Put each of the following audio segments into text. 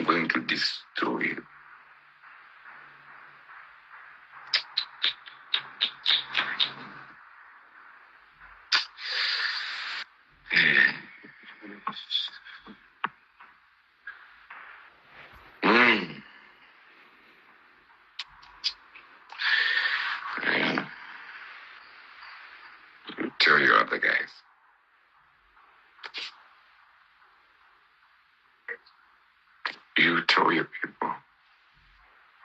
I'm going to destroy you. Tell your other guys. You tell your people,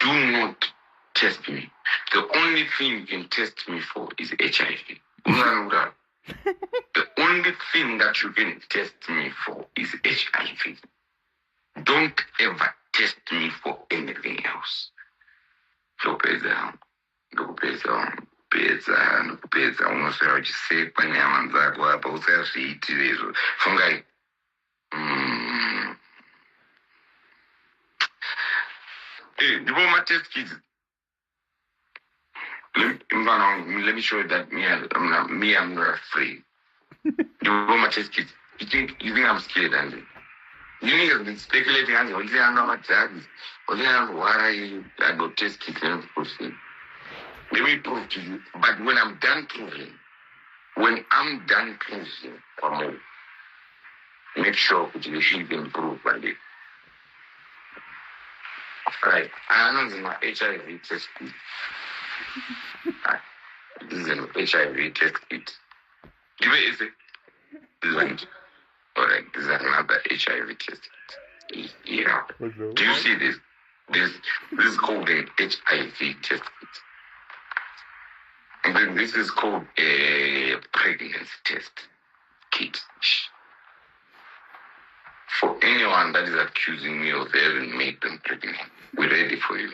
do not test me. The only thing you can test me for is HIV. The only thing that you can test me for is HIV. Don't ever test me for anything else. So, kupedza unoswera uchisekwa nyama dzako apa usazviitire izvo fungai ndipo matest kits. Let me show you that I'm not afraid. Ndipo matest kits. You think I'm scared, Andy? You niggas have been speculating, Andy. What do you know about drugs? What do you know why I go test kits and proceed? Let me prove to you. But when I'm done proving, make sure that you should improve by it. Right. I know my HIV test kit. This is an HIV test kit. Is it? This one. Alright, this is another HIV test kit. Yeah. Do you see this? This is called an HIV test kit. And then this is called a pregnancy test kit. For anyone that is accusing me of having made them pregnant, we're ready for you.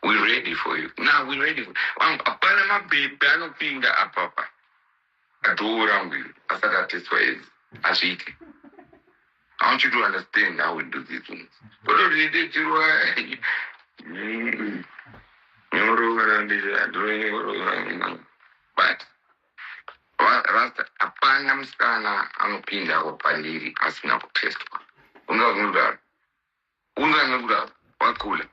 We're ready for you. Now we're ready for you. Apana baby, I don't think that papa. I do around you. After that test for it. I want you to understand how we do these things. But apana msana anopinda kupandiri asina kutestwa. Unga wakula.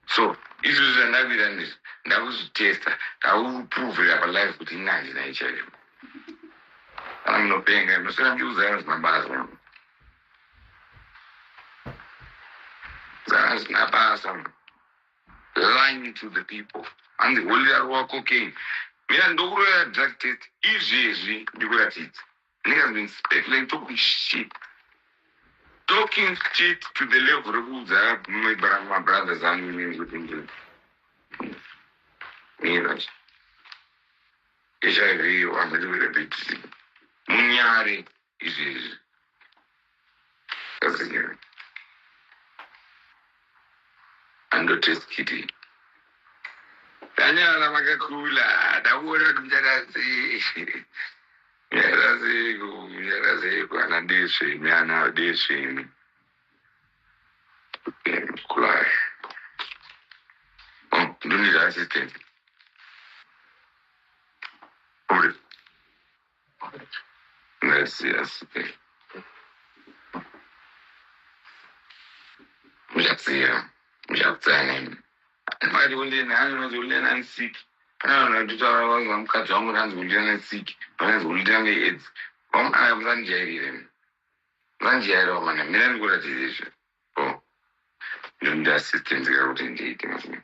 So if you are not evidence, that was test. I will prove it up alive with in HIV. I'm not paying him. I'm using as my boss. That's my boss. Lying to the people. And the whole work cocaine. Me and Dogro drug test easy because that's it. Niggas been speculating, talking shit. Talking shit to the level of who's up, my brothers and me with England. HIV, I'm a little bit. Munyari is easy. That's again. And the test kitty. Daniela Magakula, the word of Jarasi. Yarasi, and this me, and now this me. Clash. Oh, do need assistance. Hold it. Let's see, assistance. Why do we learn sick? I don't know, to tell us I'm cut on hands will learn sick, hands will learn AIDS. I have Zanjari. Zanjaro, man, a million good accusation. Oh, you need assistance out in dating of me.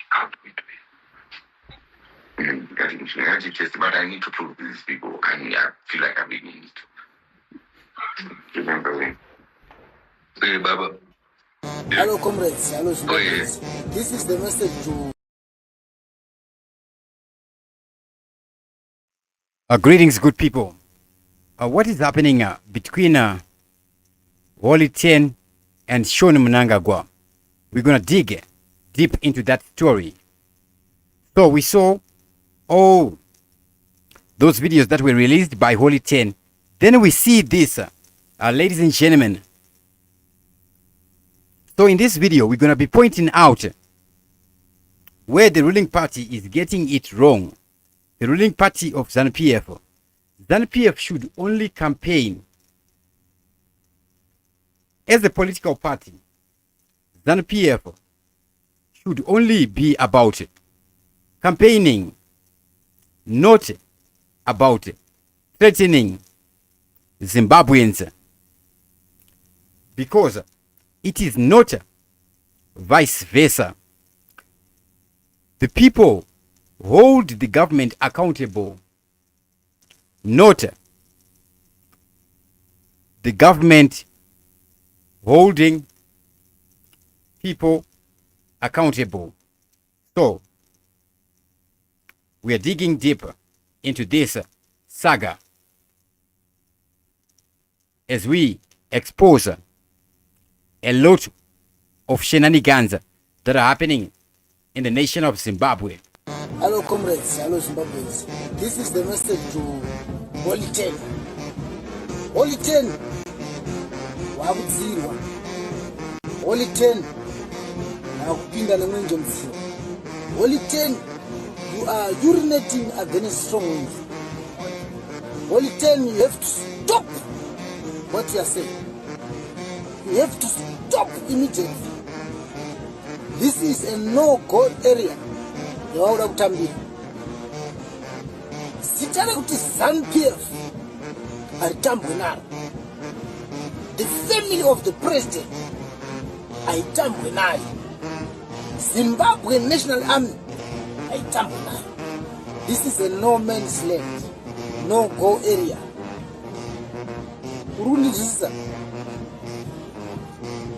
How do we do it? I test, but I need to prove to these people, and I feel like I'm beginning to. Remember me? Hey, Baba. Hello, comrades. Hello, students. This is the message to. Greetings, good people. What is happening between Holy 10 and Sean Mnangagwa? We're going to dig deep into that story. So we saw all those videos that were released by Holy 10. Then we see this, ladies and gentlemen. So in this video, we're going to be pointing out where the ruling party is getting it wrong. The ruling party of ZANUPF. ZANUPF should only campaign As a political party, ZANUPF should only be about campaigning, not about threatening Zimbabweans, because it is not vice versa. The people hold the government accountable, not the government holding people accountable. So, we are digging deeper into this saga as we expose a lot of shenanigans that are happening in the nation of Zimbabwe. Hello comrades, hello Zimbabweans. This is the message to Holy 10. Holy 10, wakudzirwa. Holy 10, wakupinda nemwenje mziro. Holy 10, you are urinating against strong winds. Holy 10, you have to stop what you are saying. You have to stop immediately. This is a no-go area. Yawauda kutambira. Sitare kuti ZANUPF haitambwe naro. The family of the president haitambwe nayo. Zimbabwe National Army haitambwe nayo. This is a no man's land, no-go area. Urundizisa.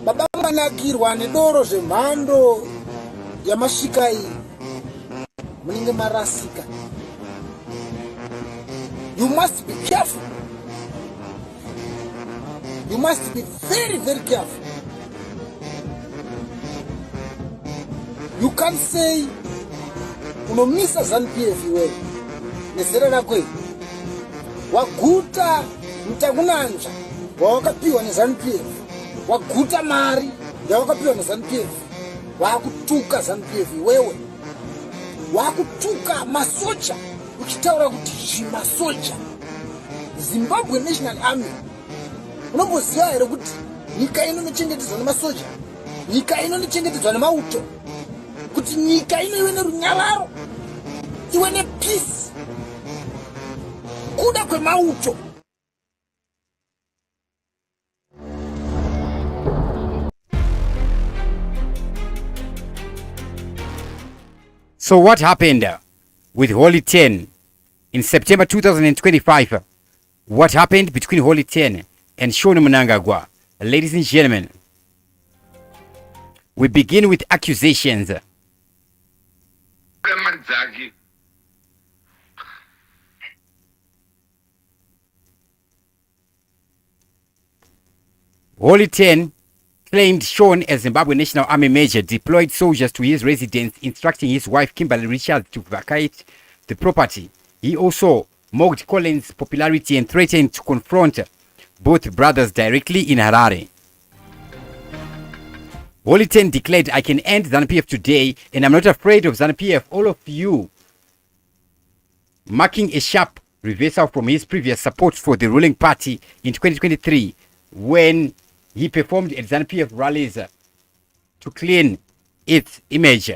Baba manakirwa nedoro zvemhando yamasvika iyi. Munenge marasika. You must be careful. You must be very, very careful. You can't say unomisa ZANUPF iwewe nezera rako iri. Waguta mutakunanja wawakapiwa neZANUPF. Waguta mari yawakapiwa neZANUPF. Wakutuka ZANUPF iwewe. Wakutuka masoja uchitaura kuti zvimasoja. Zimbabwe National Army. Unomboziva here kuti nyika inochengetedzwa nemasoja, nyika inochengetedzwa nemauto, kuti nyika ive nerunyararo, ive nepeace, kuda kwemauto. So what happened with Holy 10 in September 2025? What happened between Holy 10 and Mnangagwa? Ladies and gentlemen, we begin with accusations. Holy 10 claimed Sean, a Zimbabwe National Army major, deployed soldiers to his residence, instructing his wife Kimberly Richards to vacate the property. He also mocked Collins' popularity and threatened to confront both brothers directly in Harare. Holy 10 declared, "I can end ZANUPF today, and I'm not afraid of ZANUPF, all of you," marking a sharp reversal from his previous support for the ruling party in 2023 when he performed at ZANUPF rallies to clean its image.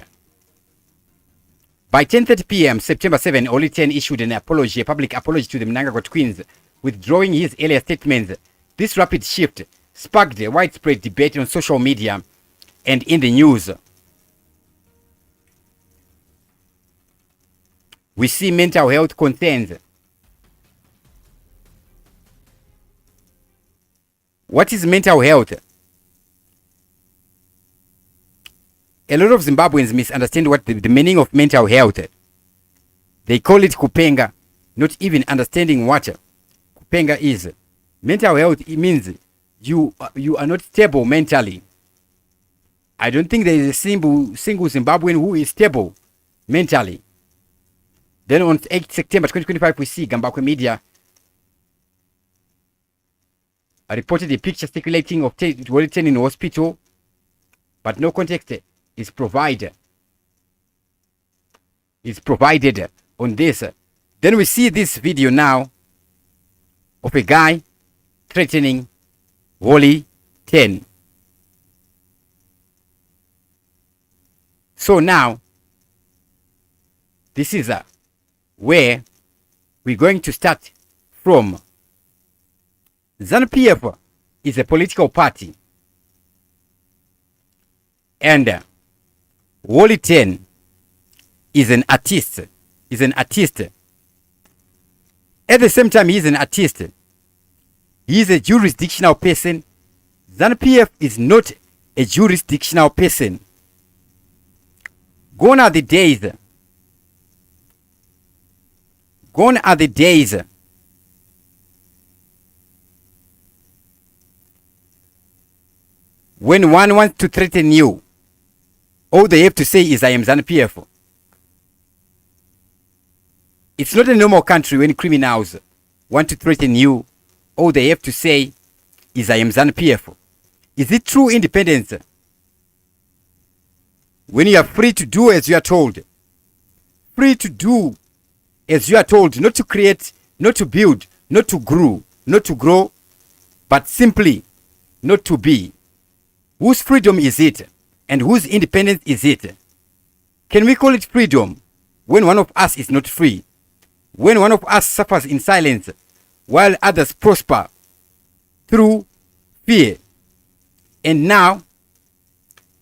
By 10:30 p.m. September 7, Holy 10 issued an apology, a public apology to the Mnangagwa twins, withdrawing his earlier statements. This rapid shift sparked a widespread debate on social media and in the news. We see mental health concerns. What is mental health? A lot of Zimbabweans misunderstand what the meaning of mental health. They call it kupenga, not even understanding what kupenga is. Mental health, it means you are not stable mentally. I don't think there is a single Zimbabwean who is stable mentally. Then on 8 September 2025, we see Gambakwe Media reported a picture circulating of Holy 10 in hospital, but no context is provided. On this. Then we see this video now of a guy threatening Holy 10. So now, this is where we're going to start from. ZANUPF is a political party, and Wally 10 is an artist. At the same time, he's an artist. He's a jurisdictional person. ZANUPF is not a jurisdictional person. Gone are the days when one wants to threaten you, all they have to say is, I am ZANUPF. It's not a normal country when criminals want to threaten you. All they have to say is, I am ZANUPF. Is it true independence? When you are free to do as you are told. Free to do as you are told, not to create, not to build, not to grow, but simply not to be. Whose freedom is it? And whose independence is it? Can we call it freedom when one of us is not free? When one of us suffers in silence while others prosper through fear? And now,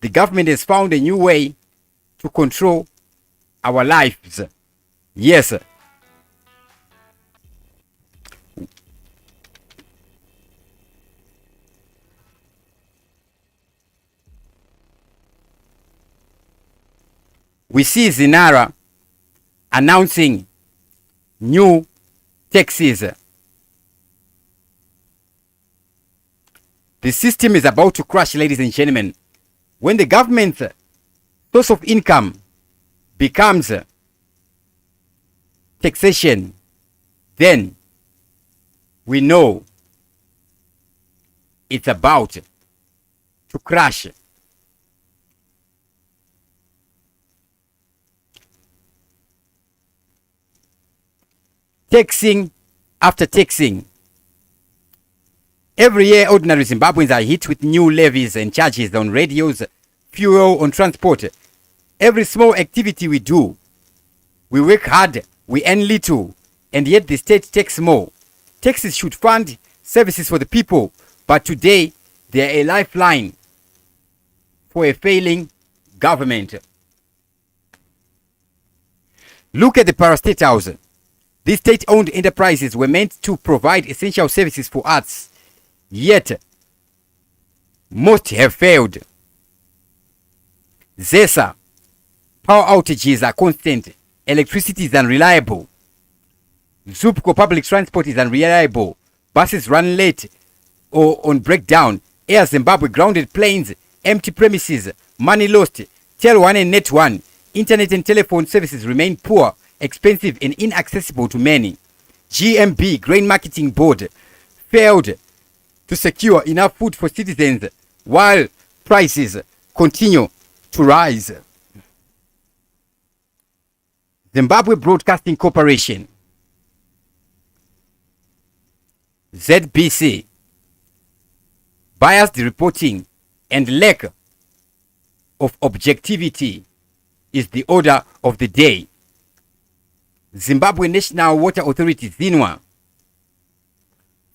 the government has found a new way to control our lives. Yes. We see Zinara announcing new taxes. The system is about to crash, ladies and gentlemen. When the government's source of income becomes taxation, then we know it's about to crash. Taxing after taxing. Every year, ordinary Zimbabweans are hit with new levies and charges on radios, fuel, on transport. Every small activity we do, we work hard, we earn little, and yet the state takes more. Taxes should fund services for the people, but today they are a lifeline for a failing government. Look at the parastatals. These state-owned enterprises were meant to provide essential services for us, yet most have failed. ZESA, power outages are constant, electricity is unreliable, ZUPCO public transport is unreliable, buses run late or on breakdown, Air Zimbabwe grounded planes, empty premises, money lost, Tel1 and Net1, internet and telephone services remain poor, expensive and inaccessible to many. GMB, Grain Marketing Board, failed to secure enough food for citizens while prices continue to rise. Zimbabwe Broadcasting Corporation, ZBC, biased reporting and lack of objectivity is the order of the day. Zimbabwe National Water Authority, ZINWA,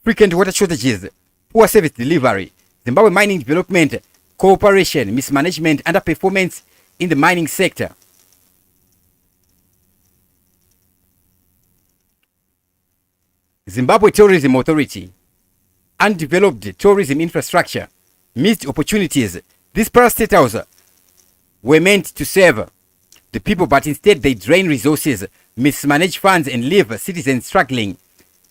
frequent water shortages, poor service delivery. Zimbabwe Mining Development Corporation, mismanagement, underperformance in the mining sector. Zimbabwe Tourism Authority, undeveloped tourism infrastructure, missed opportunities. These parastatals were meant to serve the people, but instead they drain resources, mismanage funds, and leave citizens struggling.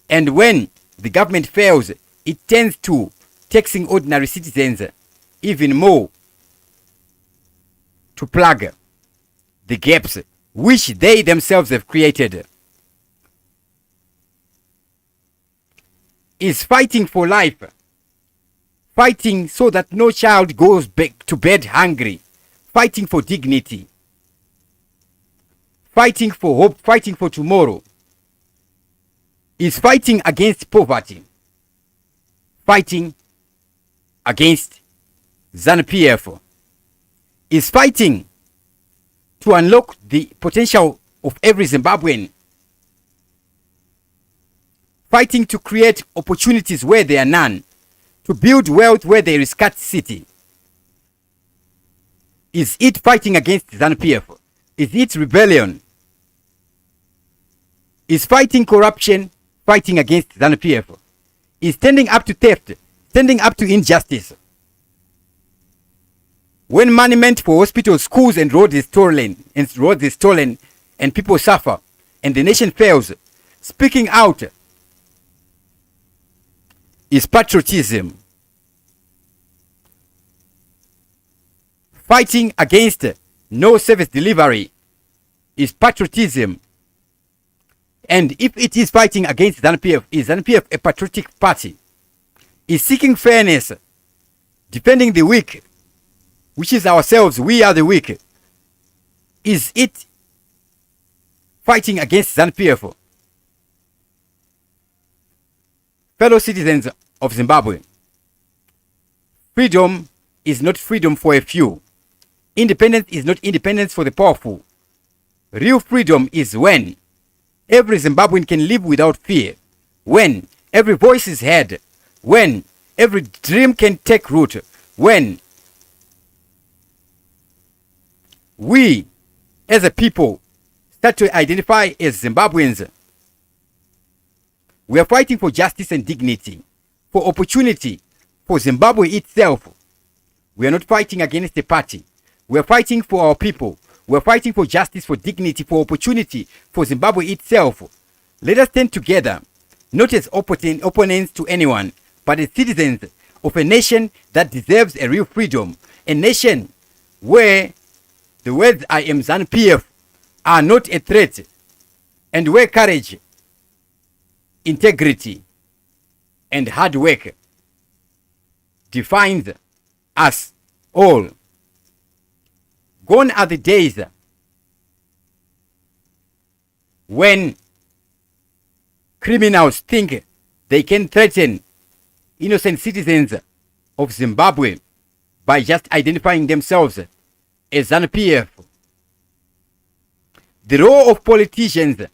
And when the government fails, it tends to taxing ordinary citizens even more to plug the gaps which they themselves have created. Is fighting for life, fighting so that no child goes back to bed hungry, fighting for dignity, fighting for hope, fighting for tomorrow. Is fighting against poverty, fighting against ZANUPF, is fighting to unlock the potential of every Zimbabwean, fighting to create opportunities where there are none, to build wealth where there is scarcity. Is it fighting against ZANUPF? Is it rebellion? Is fighting corruption fighting against ZANUPF? Is standing up to theft, standing up to injustice? When money meant for hospitals, schools, and roads is stolen, and people suffer, and the nation fails, speaking out is patriotism. Fighting against no service delivery is patriotism. And if it is fighting against ZANUPF, is ZANUPF a patriotic party? Is seeking fairness, defending the weak, which is ourselves, we are the weak? Is it fighting against ZANUPF? Fellow citizens of Zimbabwe, freedom is not freedom for a few. Independence is not independence for the powerful. Real freedom is when every Zimbabwean can live without fear, when every voice is heard, when every dream can take root, when we as a people start to identify as Zimbabweans. We are fighting for justice and dignity, for opportunity, for Zimbabwe itself. We are not fighting against the party. We are fighting for our people. We are fighting for justice, for dignity, for opportunity, for Zimbabwe itself. Let us stand together, not as opponents to anyone, but as citizens of a nation that deserves a real freedom. A nation where the words "I am ZANUPF" are not a threat, and where courage, integrity, and hard work defines us all. Gone are the days when criminals think they can threaten innocent citizens of Zimbabwe by just identifying themselves as ZANUPF. The role of politicians.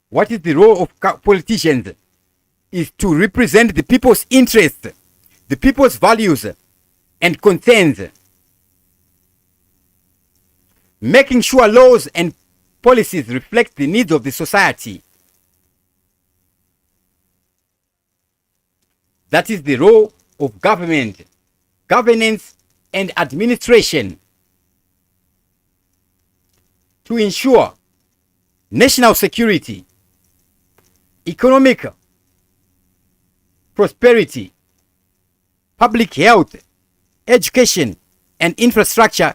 What is the role of politicians? Is to represent the people's interests, the people's values and concerns, making sure laws and policies reflect the needs of the society. That is the role of government, governance and administration, to ensure national security, economic prosperity, public health, education, and infrastructure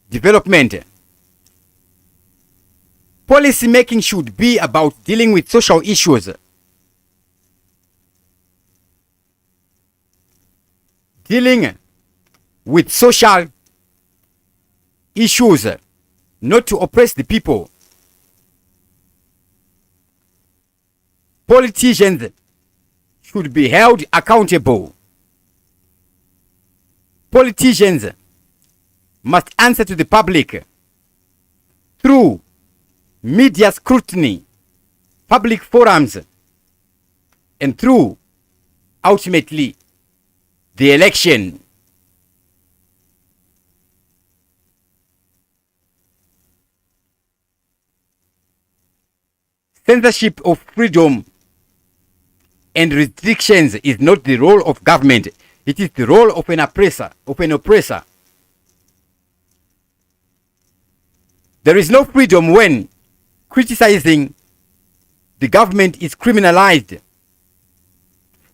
development. Policy making should be about dealing with social issues, dealing with social issues, not to oppress the people. Politicians should be held accountable. Politicians must answer to the public through media scrutiny, public forums, and through, ultimately, the election. Censorship of freedom and restrictions is not the role of government. It is the role of an oppressor. There is no freedom when criticizing the government is criminalized.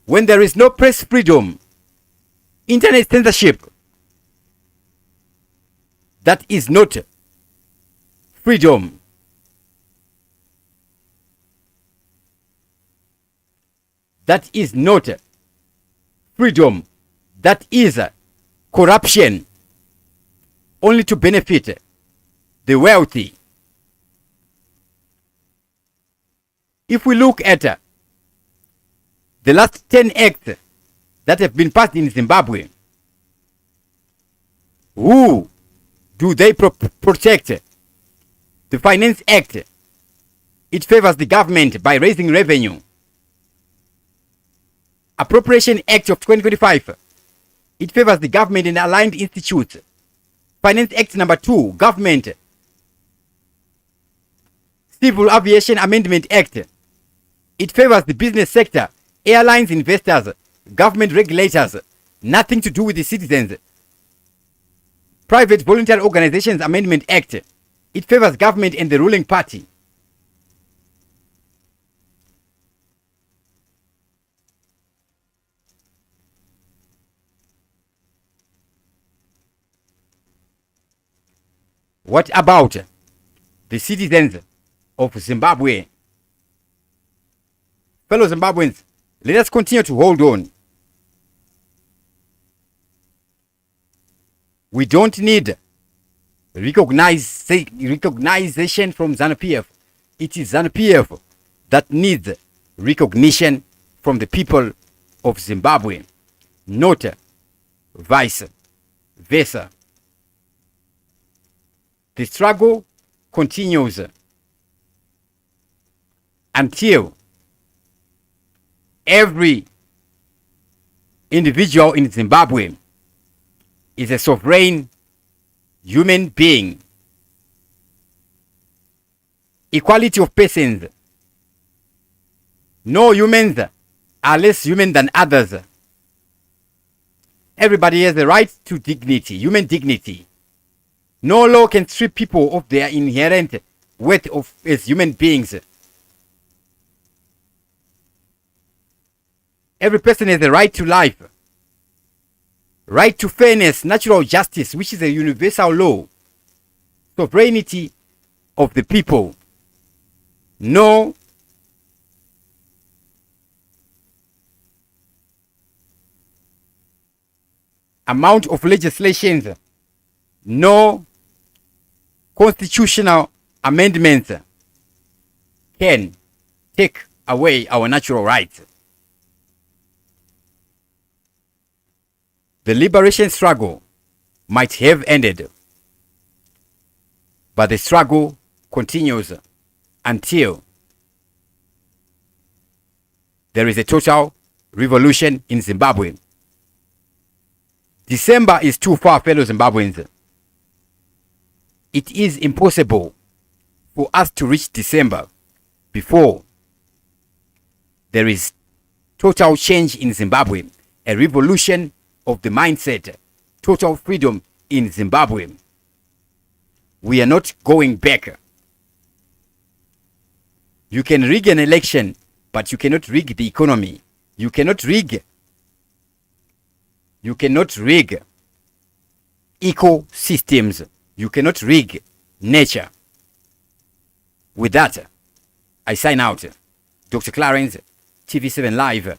When there is no press freedom, internet censorship, that is not freedom. That is not freedom. That is corruption, only to benefit the wealthy. If we look at The last 10 acts that have been passed in Zimbabwe, who do they protect? The Finance Act, it favors the government by raising revenue. Appropriation Act of 2025, it favors the government and aligned institutes. Finance Act number 2, Government. Civil Aviation Amendment Act, it favors the business sector, airlines, investors, government regulators, nothing to do with the citizens. Private Voluntary Organizations Amendment Act, it favors government and the ruling party. What about the citizens of Zimbabwe? Fellow Zimbabweans, let us continue to hold on. We don't need recognition from ZANUPF. It is ZANUPF that needs recognition from the people of Zimbabwe, not vice versa. The struggle continues until every individual in Zimbabwe is a sovereign human being. Equality of persons. No humans are less human than others. Everybody has the right to dignity, human dignity. No law can strip people of their inherent worth as human beings. Every person has the right to life, right to fairness, natural justice, which is a universal law, sovereignty of the people. No amount of legislation, no constitutional amendments can take away our natural rights. The liberation struggle might have ended, but the struggle continues until there is a total revolution in Zimbabwe. December is too far, fellow Zimbabweans. It is impossible for us to reach December before there is total change in Zimbabwe, a revolution of the mindset, total freedom in Zimbabwe. We are not going back. You can rig an election, but you cannot rig the economy. You cannot rig ecosystems. You cannot rig nature. With that, I sign out. Dr. Clarence, TV7 Live.